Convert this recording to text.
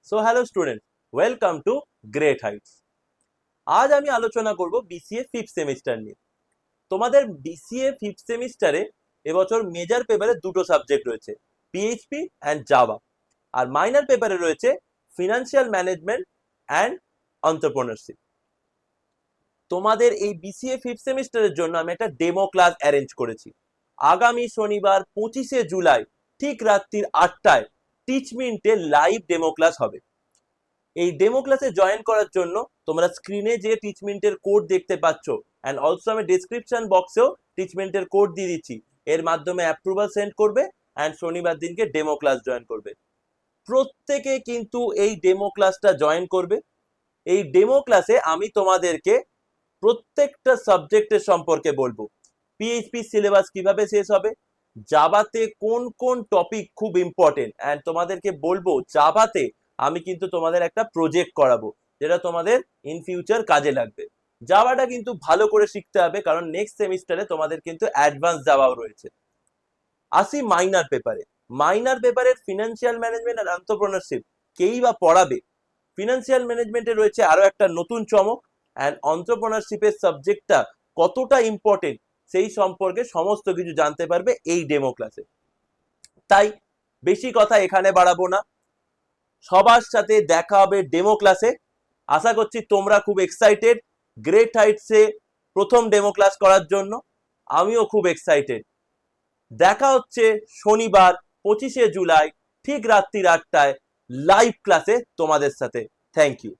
So hello student, welcome to great Heights. আজ আমি আলোচনা করব বিসিএ ফিফথ সেমিস্টার নিয়ে। তোমাদের বিসিএ ফিফথ সেমিস্টারে এবছর মেজর পেপারে দুটো সাবজেক্ট রয়েছে, পিএইচপি অ্যান্ড জাভা, আর মাইনর পেপারে রয়েছে ফিনান্সিয়াল ম্যানেজমেন্ট অ্যান্ড এন্টারপ্রেনারশিপ। তোমাদের এই বিসিএ ফিফথ সেমিস্টারের জন্য আমি একটা ডেমো ক্লাস অ্যারেঞ্জ করেছি। আগামী শনিবার 25শে জুলাই ঠিক রাত্রির 8টায় টিচমিন্টে লাইভ ডেমো ক্লাস হবে। এই ডেমো ক্লাসে জয়েন করার জন্য তোমরা স্ক্রিনে যে টিচমেন্টের কোড দেখতে পাচ্ছ, অ্যান্ড অলসো আমি ডেসক্রিপশন বক্সেও টিচমেন্টের কোড দিয়ে দিচ্ছি, এর মাধ্যমে অ্যাপ্রুভাল সেন্ড করবে অ্যান্ড শনিবার দিনকে ডেমো ক্লাস জয়েন করবে। প্রত্যেকে কিন্তু এই ডেমো ক্লাসটা জয়েন করবে। এই ডেমো ক্লাসে আমি তোমাদেরকে প্রত্যেকটা সাবজেক্টের সম্পর্কে বলবো। পিএইচপি সিলেবাস কিভাবে শেষ হবে, জাভাতে কোন কোন টপিক খুব ইম্পর্টেন্ট, অ্যান্ড তোমাদেরকে বলবো জাভাতে আমি কিন্তু তোমাদের একটা প্রজেক্ট করাবো যেটা তোমাদের ইন ফিউচার কাজে লাগবে। জাভাটা কিন্তু ভালো করে শিখতে হবে, কারণ নেক্সট সেমিস্টারে তোমাদের কিন্তু অ্যাডভান্স জাভাও রয়েছে। আসি মাইনার পেপারে। মাইনার পেপারের ফিনান্সিয়াল ম্যানেজমেন্ট আর এন্টারপ্রেনারশিপ কেই বা পড়াবে। ফিনান্সিয়াল ম্যানেজমেন্টে রয়েছে আরো একটা নতুন চমক, অ্যান্ড এন্টারপ্রেনারশিপের সাবজেক্টটা কতটা ইম্পর্টেন্ট সেই সম্পর্কে সমস্ত কিছু জানতে পারবে এই ডেমো ক্লাসে। তাই বেশি কথা এখানে বাড়াবো না, সবার সাথে দেখা হবে ডেমো ক্লাসে। আশা করছি তোমরা খুব এক্সাইটেড গ্রেট হাইটসে প্রথম ডেমো ক্লাস করার জন্য। আমিও খুব এক্সাইটেড। দেখা হচ্ছে শনিবার 25শে জুলাই ঠিক রাত্রির 8টায় লাইভ ক্লাসে তোমাদের সাথে। Thank you.